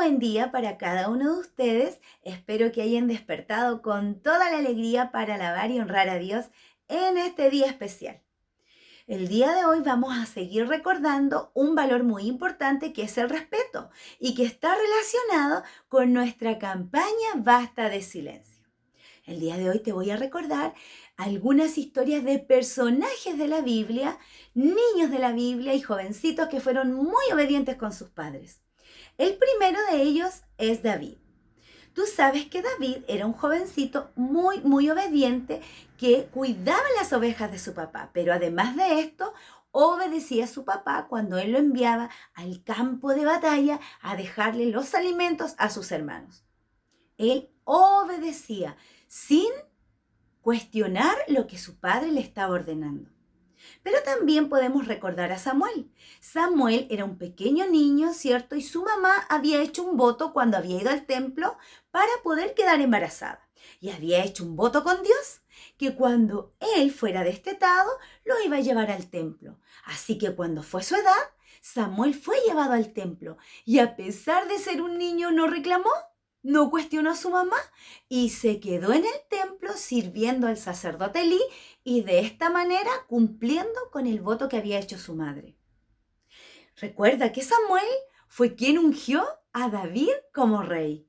buen día para cada uno de ustedes. Espero que hayan despertado con toda la alegría para alabar y honrar a Dios en este día especial. El día de hoy vamos a seguir recordando un valor muy importante que es el respeto y que está relacionado con nuestra campaña Basta de Silencio. El día de hoy te voy a recordar algunas historias de personajes de la Biblia, niños de la Biblia y jovencitos que fueron muy obedientes con sus padres. El primero de ellos es David. Tú sabes que David era un jovencito muy obediente que cuidaba las ovejas de su papá, pero además de esto, obedecía a su papá cuando él lo enviaba al campo de batalla a dejarle los alimentos a sus hermanos. Él obedecía sin cuestionar lo que su padre le estaba ordenando. Pero también podemos recordar a Samuel. Samuel era un pequeño niño, ¿cierto? Y su mamá había hecho un voto cuando había ido al templo para poder quedar embarazada. Y había hecho un voto con Dios que cuando él fuera destetado, lo iba a llevar al templo. Así que cuando fue su edad, Samuel fue llevado al templo y a pesar de ser un niño no reclamó, no cuestionó a su mamá y se quedó en el templo sirviendo al sacerdote Elí y de esta manera cumpliendo con el voto que había hecho su madre. Recuerda que Samuel fue quien ungió a David como rey.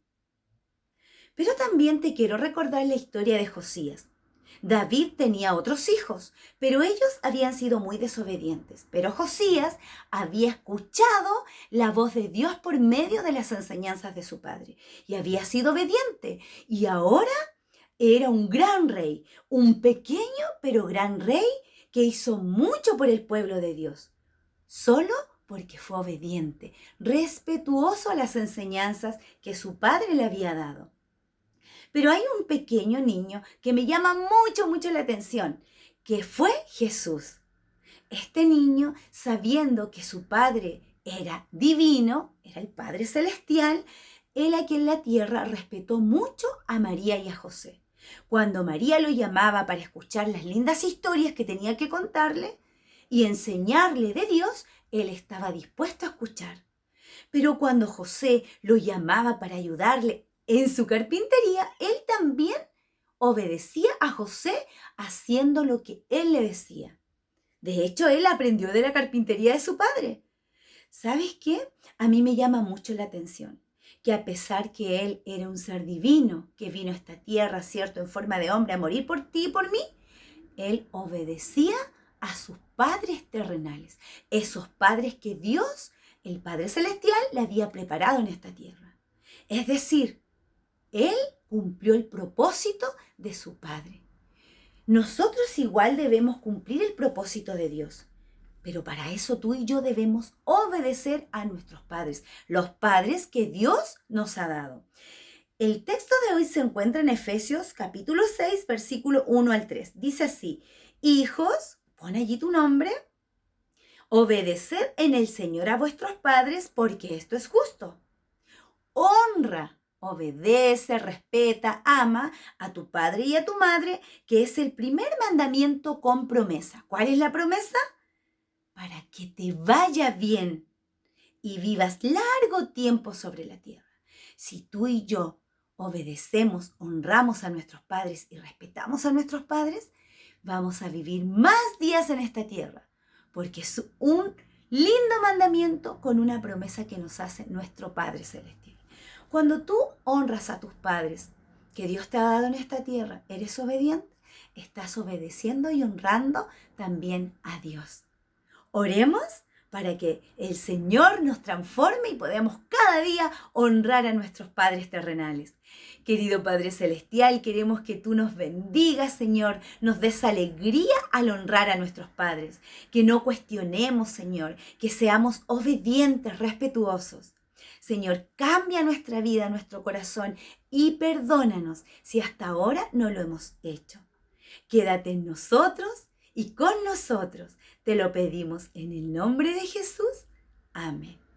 Pero también te quiero recordar la historia de Josías. David tenía otros hijos, pero ellos habían sido muy desobedientes. Pero Josías había escuchado la voz de Dios por medio de las enseñanzas de su padre y había sido obediente. Y ahora era un gran rey, un pequeño pero gran rey que hizo mucho por el pueblo de Dios, solo porque fue obediente, respetuoso a las enseñanzas que su padre le había dado. Pero hay un pequeño niño que me llama mucho la atención, que fue Jesús. Este niño, sabiendo que su padre era divino, era el Padre Celestial, él aquí en la tierra respetó mucho a María y a José. Cuando María lo llamaba para escuchar las lindas historias que tenía que contarle y enseñarle de Dios, él estaba dispuesto a escuchar. Pero cuando José lo llamaba para ayudarle en su carpintería, él también obedecía a José haciendo lo que él le decía. De hecho, él aprendió de la carpintería de su padre. ¿Sabes qué? A mí me llama mucho la atención que a pesar que él era un ser divino, que vino a esta tierra, ¿cierto?, en forma de hombre a morir por ti y por mí, él obedecía a sus padres terrenales, esos padres que Dios, el Padre Celestial, le había preparado en esta tierra. Es decir, él cumplió el propósito de su Padre. Nosotros igual debemos cumplir el propósito de Dios, pero para eso tú y yo debemos obedecer a nuestros padres, los padres que Dios nos ha dado. El texto de hoy se encuentra en Efesios capítulo 6, versículo 1 al 3. Dice así: hijos, pon allí tu nombre, obedeced en el Señor a vuestros padres, porque esto es justo. Honra, obedece, respeta, ama a tu padre y a tu madre, que es el primer mandamiento con promesa. ¿Cuál es la promesa? Para que te vaya bien y vivas largo tiempo sobre la tierra. Si tú y yo obedecemos, honramos a nuestros padres y respetamos a nuestros padres, vamos a vivir más días en esta tierra, porque es un lindo mandamiento con una promesa que nos hace nuestro Padre Celestial. Cuando tú honras a tus padres que Dios te ha dado en esta tierra, eres obediente, estás obedeciendo y honrando también a Dios. Oremos para que el Señor nos transforme y podamos cada día honrar a nuestros padres terrenales. Querido Padre Celestial, queremos que tú nos bendigas, Señor, nos des alegría al honrar a nuestros padres, que no cuestionemos, Señor, que seamos obedientes, respetuosos. Señor, cambia nuestra vida, nuestro corazón y perdónanos si hasta ahora no lo hemos hecho. Quédate en nosotros y con nosotros. Te lo pedimos en el nombre de Jesús. Amén.